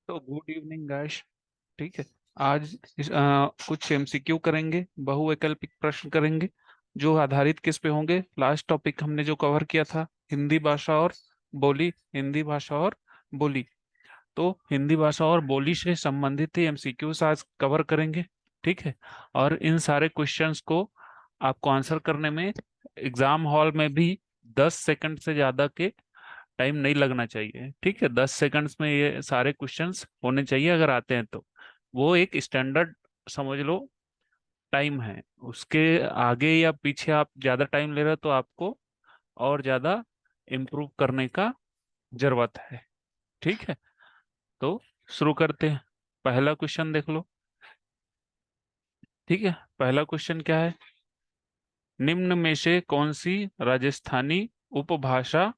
तो good evening guys. ठीक है। आज कुछ एमसीक्यू करेंगे, बहुवैकल्पिक प्रश्न करेंगे जो आधारित किस पे होंगे। लास्ट टॉपिक हमने जो कवर किया था, हिंदी भाषा और बोली, हिंदी भाषा और बोली। तो हिंदी भाषा और बोली से संबंधित ही एमसीक्यूज आज कवर करेंगे। ठीक है। और इन सारे क्वेश्चंस को आपको आंसर करने में एग्जाम हॉल में भी 10 सेकंड से ज्यादा के टाइम नहीं लगना चाहिए। ठीक है, 10 सेकंड्स में ये सारे क्वेश्चंस होने चाहिए अगर आते हैं तो। वो एक स्टैंडर्ड समझ लो टाइम है। उसके आगे या पीछे आप ज्यादा टाइम ले रहे हो तो आपको और ज्यादा इम्प्रूव करने का जरूरत है। ठीक है, तो शुरू करते हैं। पहला क्वेश्चन देख लो। ठीक है, पहला क्वेश्चन क्या है? निम्न में से कौन सी राजस्थानी उपभाषा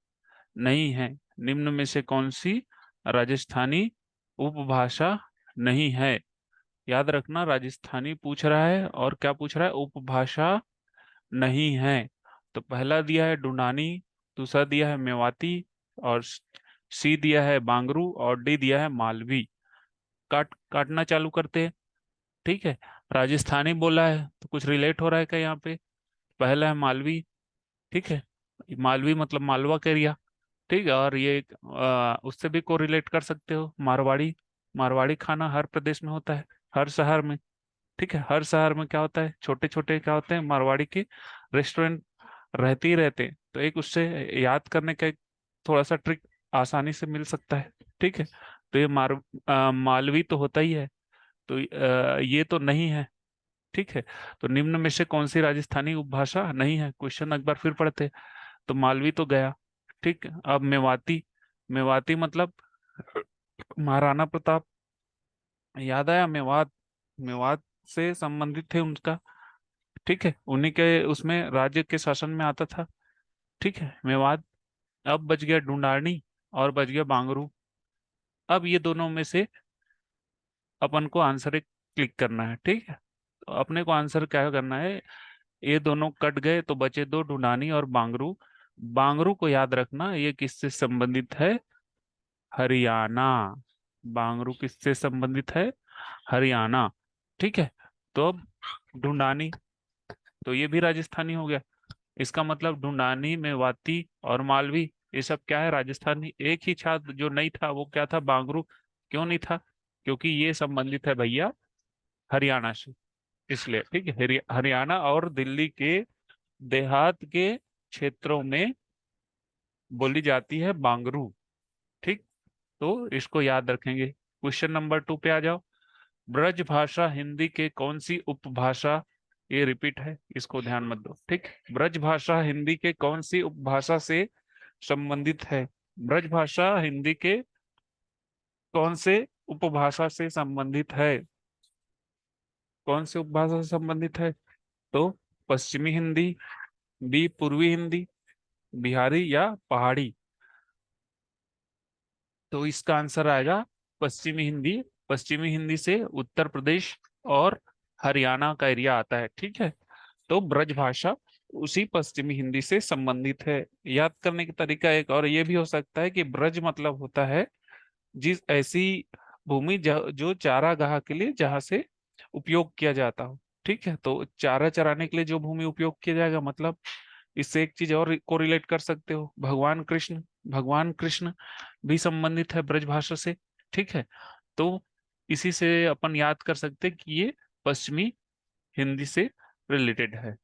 नहीं है? निम्न में से कौन सी राजस्थानी उपभाषा नहीं है? याद रखना, राजस्थानी पूछ रहा है और क्या पूछ रहा है? उपभाषा नहीं है। तो पहला दिया है ढूंढानी, दूसरा दिया है मेवाती, और सी दिया है बांगरू, और डी दिया है मालवी। काटना चालू करते हैं। ठीक है, राजस्थानी बोला है तो कुछ रिलेट हो रहा है क्या यहाँ पे? पहला है मालवी। ठीक है, मालवी मतलब मालवा का एरिया। ठीक है, और ये उससे भी कोरिलेट कर सकते हो, मारवाड़ी। मारवाड़ी खाना हर प्रदेश में होता है, हर शहर में। ठीक है, हर शहर में क्या होता है, छोटे छोटे क्या होते हैं, मारवाड़ी के रेस्टोरेंट रहते ही रहते हैं। तो एक उससे याद करने का एक थोड़ा सा ट्रिक आसानी से मिल सकता है। ठीक है, तो ये मालवी तो होता ही है। तो ये तो नहीं है। ठीक है, तो निम्न में से कौन सी राजस्थानी उपभाषा नहीं है? क्वेश्चन एक बार फिर पढ़ते हैं। तो मालवी तो गया। ठीक है, अब मेवाती। मेवाती मतलब महाराणा प्रताप। याद आया, मेवात। मेवात से संबंधित थे उनका। ठीक है, उन्हीं के उसमें राज्य के शासन में आता था। ठीक है, मेवात। अब बच गया ढूंढानी और बच गया बांगरू। अब ये दोनों में से अपन को आंसर एक क्लिक करना है। ठीक है, तो अपने को आंसर क्या करना है? ये दोनों कट गए तो बचे दो, ढूंढानी और बांगरू। बांगरू को याद रखना, ये किससे संबंधित है? हरियाणा। बांगरू किससे संबंधित है? हरियाणा। ठीक है, तो अब ढूंढानी, तो ये भी राजस्थानी हो गया। इसका मतलब ढूंढानी, मेवाती और मालवी, ये सब क्या है? राजस्थानी। एक ही छात्र जो नहीं था वो क्या था? बांगरू। क्यों नहीं था? क्योंकि ये संबंधित है भैया हरियाणा से, इसलिए। ठीक है, हरियाणा और दिल्ली के देहात के क्षेत्रों में बोली जाती है बांगरू। ठीक, तो इसको याद रखेंगे। क्वेश्चन नंबर 2 पे आ जाओ। ब्रज भाषा हिंदी के कौन सी उपभाषा, ये रिपीट है, इसको ध्यान मत दो। ठीक, ब्रज भाषा हिंदी के कौन सी उपभाषा से संबंधित है? ब्रज भाषा हिंदी के कौन से उपभाषा से संबंधित है? कौन से उपभाषा से संबंधित है? तो पश्चिमी हिंदी, बी पूर्वी हिंदी, बिहारी या पहाड़ी। तो इसका आंसर आएगा पश्चिमी हिंदी। पश्चिमी हिंदी से उत्तर प्रदेश और हरियाणा का एरिया आता है। ठीक है, तो ब्रज भाषा उसी पश्चिमी हिंदी से संबंधित है। याद करने का तरीका एक और ये भी हो सकता है कि ब्रज मतलब होता है जिस ऐसी भूमि जो चारागाह के लिए, जहाँ से उपयोग किया जाता हो। ठीक है, तो चारा चराने के लिए जो भूमि उपयोग किया जाएगा, मतलब इससे एक चीज और को रिलेट कर सकते हो, भगवान कृष्ण। भगवान कृष्ण भी संबंधित है ब्रजभाषा से। ठीक है, तो इसी से अपन याद कर सकते हैं कि ये पश्चिमी हिंदी से रिलेटेड है।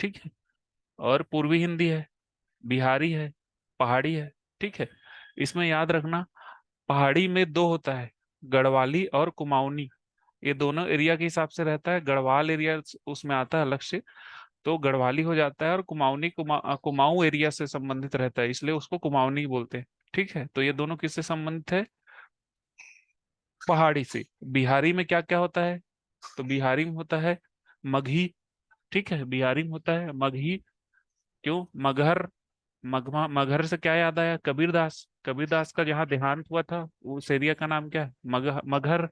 ठीक है, और पूर्वी हिंदी है, बिहारी है, पहाड़ी है। ठीक है, इसमें याद रखना, पहाड़ी में दो होता है, गढ़वाली और कुमाऊनी। ये दोनों एरिया के हिसाब से रहता है। गढ़वाल एरिया उसमें आता है अलग से, तो गढ़वाली हो जाता है। और कुमाऊनी कुमाऊं एरिया से संबंधित रहता है, इसलिए उसको कुमाऊनी बोलते हैं। ठीक है, तो ये दोनों किससे संबंधित है? पहाड़ी से। बिहारी में क्या क्या होता है? तो बिहारी में होता है मगही। ठीक है, बिहारी में होता है मगही। क्यों मगहर? मगहर से क्या याद आया? कबीरदास। कबीरदास का जहाँ देहांत हुआ था उस एरिया का नाम क्या है? मगहर।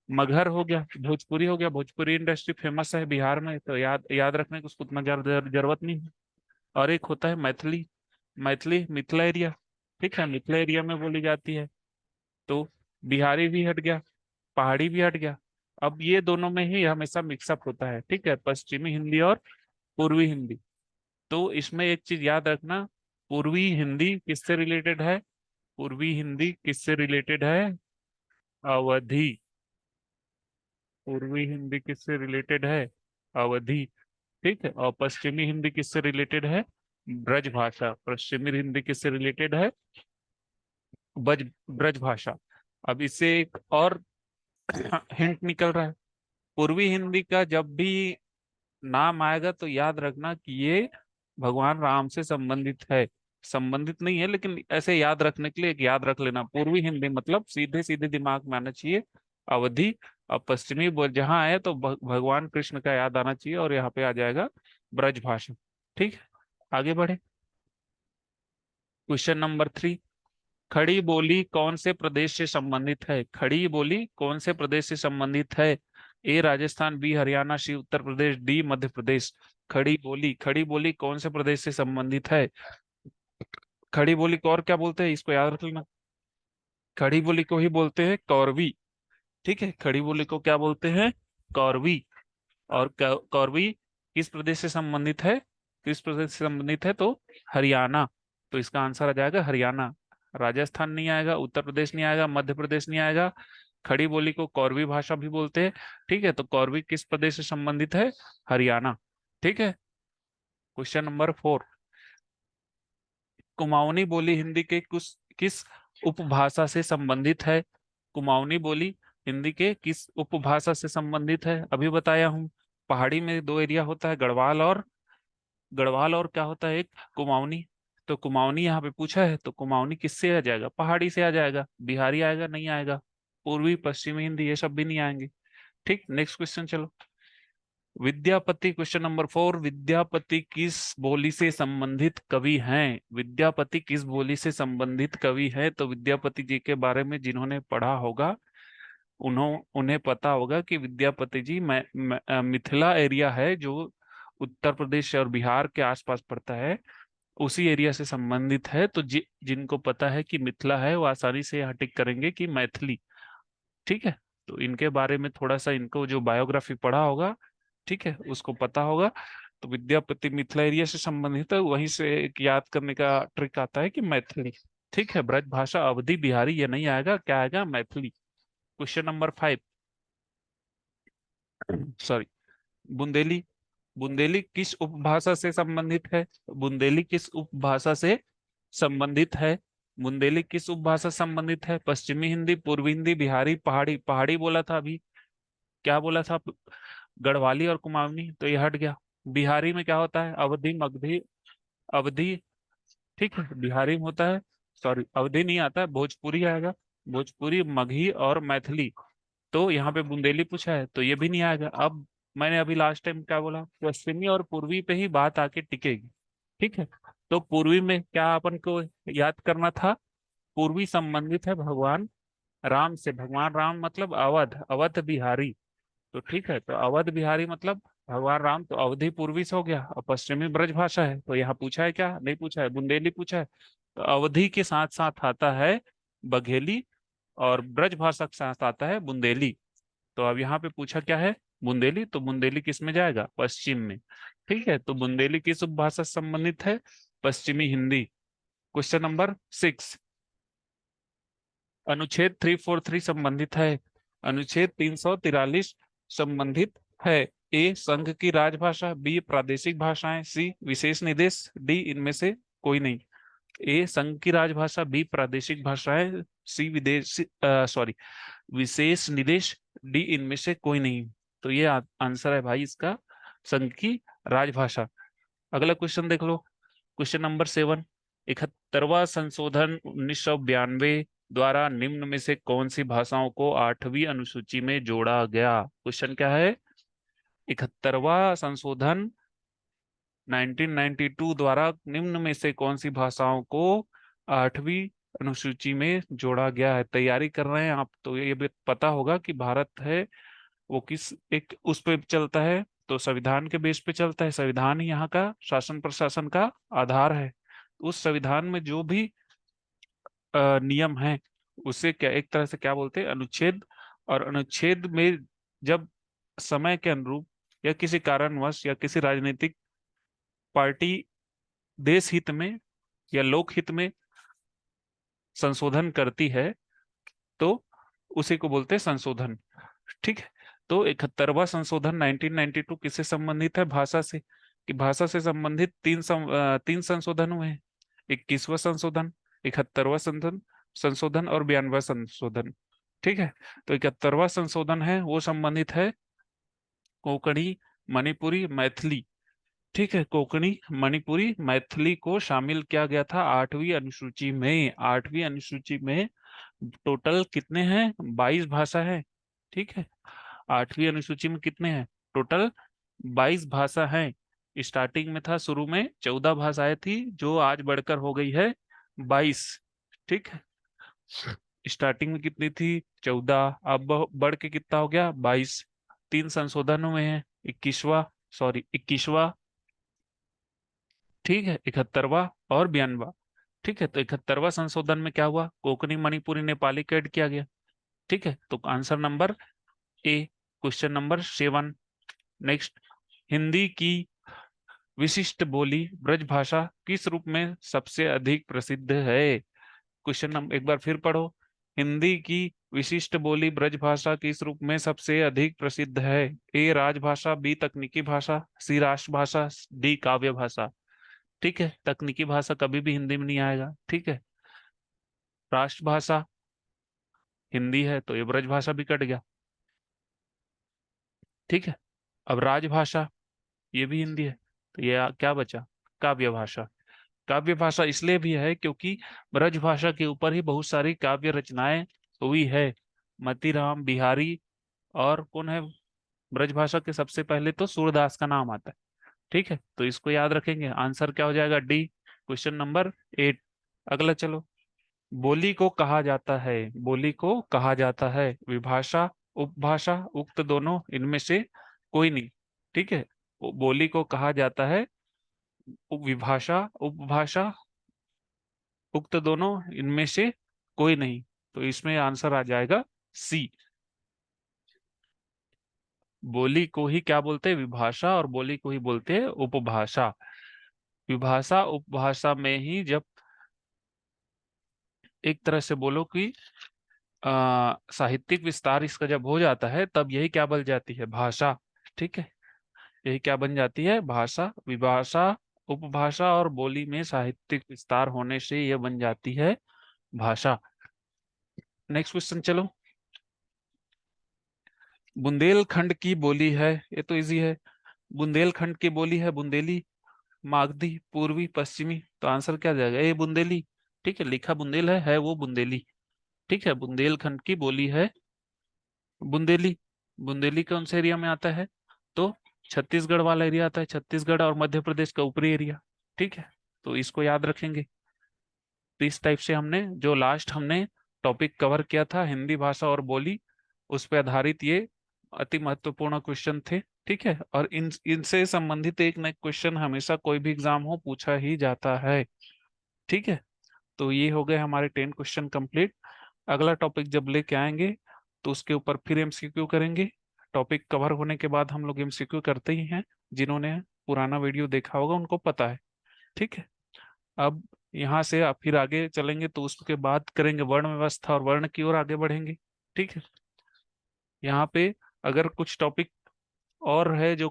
मगहर हो गया। भोजपुरी हो गया, भोजपुरी इंडस्ट्री फेमस है बिहार में, तो याद याद रखने की उसको उतना जरूरत नहीं है। और एक होता है मैथिली। मैथिली मिथिला एरिया। ठीक है, मिथिला एरिया में बोली जाती है। तो बिहारी भी हट गया, पहाड़ी भी हट गया। अब ये दोनों में ही हमेशा मिक्सअप होता है, ठीक है, पश्चिमी हिंदी और पूर्वी हिंदी। तो इसमें एक चीज याद रखना, पूर्वी हिंदी किससे रिलेटेड है? पूर्वी हिंदी किससे रिलेटेड है? अवधि। पूर्वी हिंदी किससे रिलेटेड है? अवधि। ठीक है, और पश्चिमी हिंदी किससे रिलेटेड है? ब्रज भाषा। पश्चिमी हिंदी किससे रिलेटेड है? ब्रज ब्रज भाषा। अब इससे एक और हिंट निकल रहा है। पूर्वी हिंदी का जब भी नाम आएगा तो याद रखना कि ये भगवान राम से संबंधित है। संबंधित नहीं है, लेकिन ऐसे याद रखने के लिए एक याद रख लेना, पूर्वी हिंदी मतलब सीधे सीधे दिमाग में आना चाहिए अवधि। अब पश्चिमी जहां आए तो भगवान कृष्ण का याद आना चाहिए, और यहाँ पे आ जाएगा ब्रजभाषा। ठीक है, आगे बढ़े। Question number 3। खड़ी बोली कौन से प्रदेश से संबंधित है? खड़ी बोली कौन से प्रदेश से संबंधित है? ए राजस्थान, बी हरियाणा, सी उत्तर प्रदेश, डी मध्य प्रदेश। खड़ी बोली कौन से प्रदेश से संबंधित है? खड़ी बोली को और क्या बोलते हैं, इसको याद रख लेना। खड़ी बोली को ही बोलते हैं कौरवी। ठीक है, खड़ी बोली को क्या बोलते हैं? कौरवी। और कौरवी किस प्रदेश से संबंधित है? किस प्रदेश से संबंधित है? तो हरियाणा। तो इसका आंसर आ जाएगा हरियाणा। राजस्थान नहीं आएगा, उत्तर प्रदेश नहीं आएगा, मध्य प्रदेश नहीं आएगा। खड़ी बोली को कौरवी भाषा भी बोलते हैं। ठीक है, तो कौरवी किस प्रदेश से संबंधित है? हरियाणा। ठीक है। Question number 4। कुमाऊनी बोली हिंदी के किस उपभाषा से संबंधित है? कुमाऊनी बोली हिंदी के किस उपभाषा से संबंधित है? अभी बताया हूँ। पहाड़ी में दो एरिया होता है, गढ़वाल और क्या होता है, एक कुमाऊनी। तो कुमाऊनी यहाँ पे पूछा है, तो कुमाऊनी किससे आ जाएगा? पहाड़ी से आ जाएगा। बिहारी आएगा? नहीं आएगा। पूर्वी पश्चिमी हिंदी ये सब भी नहीं आएंगे। ठीक, नेक्स्ट क्वेश्चन चलो। Vidyapati, question number 4। विद्यापति किस बोली से संबंधित कवि हैं? विद्यापति किस बोली से संबंधित कवि हैं? तो विद्यापति जी के बारे में जिन्होंने पढ़ा होगा उन्हें पता होगा कि विद्यापति जी मिथिला एरिया है जो उत्तर प्रदेश और बिहार के आसपास पड़ता है, उसी एरिया से संबंधित है। तो जिनको पता है कि मिथिला है वो आसानी से यहाँ टिक करेंगे कि मैथिली। ठीक है, तो इनके बारे में थोड़ा सा इनको जो बायोग्राफी पढ़ा होगा, ठीक है, उसको पता होगा। तो विद्यापति मिथिला एरिया से संबंधित है, वहीं से एक याद करने का ट्रिक आता है कि मैथिली। ठीक है, ब्रज भाषा, अवधि, बिहारी ये नहीं आएगा, क्या आएगा? Maithili. Question number 5। Sorry, Bundeli. Bundeli किस उपभाषा से संबंधित है? बुंदेली किस उपभाषा से संबंधित है? बुंदेली किस उपभाषा से संबंधित है? पश्चिमी हिंदी, पूर्वी हिंदी, बिहारी, पहाड़ी। पहाड़ी बोला था अभी, क्या बोला था? गढ़वाली और कुमाऊनी, तो ये हट गया। बिहारी में क्या होता है? अवधि, मगधी, अवधि। ठीक है, बिहारी में होता है, सॉरी अवधि नहीं आता है, भोजपुरी आएगा। भोजपुरी, मगही और मैथिली। तो यहाँ पे बुंदेली पूछा है तो ये भी नहीं आएगा। अब मैंने अभी लास्ट टाइम क्या बोला? पश्चिमी और पूर्वी पे ही बात आके टिकेगी। ठीक है, तो पूर्वी में क्या अपन को याद करना था? पूर्वी संबंधित है भगवान राम से। भगवान राम मतलब अवध, अवध बिहारी। तो ठीक है, तो अवध बिहारी मतलब भगवान राम, तो अवधि पूर्वी से हो गया। और पश्चिमी ब्रज भाषा है, तो यहाँ पूछा है क्या? नहीं पूछा है, बुंदेली पूछा है। तो अवधि के साथ साथ आता है बघेली, और ब्रज भाषा के साथ आता है बुंदेली। तो अब यहाँ पे पूछा क्या है? बुंदेली। तो बुंदेली किस में जाएगा? पश्चिम में। ठीक है, तो बुंदेली किस उपभाषा से संबंधित है? पश्चिमी हिंदी। Question number 6। अनुच्छेद 343 संबंधित है। अनुच्छेद 343 संबंधित है। ए संघ की राजभाषा, बी प्रादेशिक भाषाएं, सी विशेष निदेश, डी इनमें से कोई नहीं। ए संघ की राजभाषा, बी प्रादेशिक भाषाएं, सी विदेश सॉरी विशेष निदेश, डी इनमें से कोई नहीं। तो ये आंसर है भाई इसका, संघ की राजभाषा। अगला क्वेश्चन देख लो। Question number 7। 71वां संशोधन 1992 द्वारा निम्न में से कौन सी भाषाओं को 8वीं अनुसूची में जोड़ा गया? क्वेश्चन क्या है? 71वां संशोधन 1992 द्वारा निम्न में से कौन सी भाषाओं को 8वीं अनुसूची में जोड़ा गया है? तैयारी कर रहे हैं आप तो ये भी पता होगा कि भारत है वो किस एक उस पे चलता है, तो संविधान के बेस पे चलता है। संविधान ही यहाँ का शासन प्रशासन का आधार है। उस संविधान में जो भी नियम है उसे क्या एक तरह से क्या बोलते हैं, अनुच्छेद। और अनुच्छेद में जब समय के अनुरूप या किसी कारणवश या किसी राजनीतिक पार्टी देश हित में या लोक हित में संशोधन करती है तो उसी को बोलते हैं संशोधन। ठीक है। तो 71वां संशोधन 1992 किससे संबंधित है? भाषा से। कि भाषा से संबंधित तीन संशोधन हुए हैं। 21वां संशोधन, 71वां संशोधन संशोधन और 92वां संशोधन। ठीक है। तो 71वां संशोधन है वो संबंधित है कोंकणी, मणिपुरी, मैथिली। ठीक है। कोंकणी, मणिपुरी, मैथिली को शामिल किया गया था 8वीं अनुसूची में। 8वीं अनुसूची में टोटल कितने हैं? 22 भाषा है। ठीक है। 8वीं अनुसूची में कितने हैं? टोटल 22 भाषा हैं। स्टार्टिंग में था, शुरू में 14 भाषाएं थी जो आज बढ़कर हो गई है 22। ठीक है। स्टार्टिंग में कितनी थी? 14, अब बढ़ के कितना हो गया? 22। तीन संशोधन हुए हैं, 21वां, ठीक है, 71वां और 92वां। ठीक है। तो 71वां संशोधन में क्या हुआ? कोंकणी, मणिपुरी, नेपाली को ऐड किया गया। ठीक है। तो answer number A. Question number 7। Next, Hindi की विशिष्ट बोली ब्रजभाषा किस रूप में सबसे अधिक प्रसिद्ध है? क्वेश्चन नंबर एक बार फिर पढ़ो। हिंदी की विशिष्ट बोली ब्रजभाषा किस रूप में सबसे अधिक प्रसिद्ध है? ए राजभाषा, बी तकनीकी भाषा, सी राष्ट्रभाषा, डी काव्य भाषा। ठीक है। तकनीकी भाषा कभी भी हिंदी में नहीं आएगा। ठीक है। राष्ट्रभाषा हिंदी है तो ये ब्रजभाषा भी कट गया। ठीक है। अब राजभाषा ये भी हिंदी है तो ये क्या बचा? काव्य भाषा। काव्य भाषा इसलिए भी है क्योंकि ब्रजभाषा के ऊपर ही बहुत सारी काव्य रचनाएं हुई है। मतीराम, बिहारी और कौन है ब्रजभाषा के? सबसे पहले तो सूरदास का नाम आता है। ठीक है। तो इसको याद रखेंगे। आंसर क्या हो जाएगा? डी। Question number 8। अगला चलो। बोली को कहा जाता है, बोली को कहा जाता है विभाषा, उपभाषा, उक्त दोनों, इनमें से कोई नहीं। ठीक है। बोली को कहा जाता है विभाषा, उपभाषा, उक्त दोनों, इनमें से कोई नहीं। तो इसमें आंसर आ जाएगा सी। बोली को ही क्या बोलते हैं? विभाषा। और बोली को ही बोलते हैं उपभाषा। विभाषा उपभाषा में ही जब एक तरह से बोलो कि साहित्यिक विस्तार इसका जब हो जाता है तब यही क्या बन जाती है? भाषा। ठीक है। यही क्या बन जाती है? भाषा। विभाषा, उपभाषा और बोली में साहित्यिक विस्तार होने से यह बन जाती है भाषा। नेक्स्ट क्वेश्चन चलो। बुंदेलखंड की बोली है, ये तो इजी है। बुंदेलखंड की बोली है बुंदेली, मागधी, पूर्वी, पश्चिमी। तो आंसर क्या जाएगा? ये बुंदेली। ठीक है। लिखा बुंदेल है वो बुंदेली। ठीक है। बुंदेलखंड की बोली है बुंदेली। बुंदेली कौन से एरिया में आता है? तो छत्तीसगढ़ वाला एरिया आता है, छत्तीसगढ़ और मध्य प्रदेश का ऊपरी एरिया। ठीक है। तो इसको याद रखेंगे। तो इस टाइप से हमने जो लास्ट हमने टॉपिक कवर किया था हिंदी भाषा और बोली, उस पर आधारित ये अति महत्वपूर्ण क्वेश्चन थे। ठीक है। और इनसे संबंधित एक न एक क्वेश्चन हमेशा कोई भी एग्जाम हो पूछा ही जाता है। ठीक है। तो ये हो गए हमारे 10 क्वेश्चन कंप्लीट। अगला टॉपिक जब लेके आएंगे तो उसके ऊपर फिर एमसीक्यू करेंगे। टॉपिक कवर होने के बाद हम लोग एमसीक्यू करते ही हैं। जिन्होंने पुराना वीडियो देखा होगा उनको पता है। ठीक है। अब यहाँ से आप फिर आगे चलेंगे तो उसके बाद करेंगे वर्ण व्यवस्था और वर्ण की ओर आगे बढ़ेंगे। ठीक है। यहाँ पे अगर कुछ टॉपिक और है जो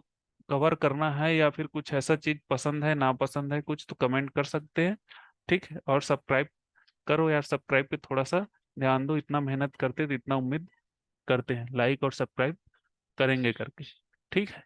कवर करना है या फिर कुछ ऐसा चीज पसंद है ना पसंद है कुछ तो कमेंट कर सकते हैं। ठीक है। और सब्सक्राइब करो यार, सब्सक्राइब पे थोड़ा सा ध्यान दो। इतना मेहनत करते तो इतना उम्मीद करते हैं लाइक और सब्सक्राइब करेंगे करके। ठीक है।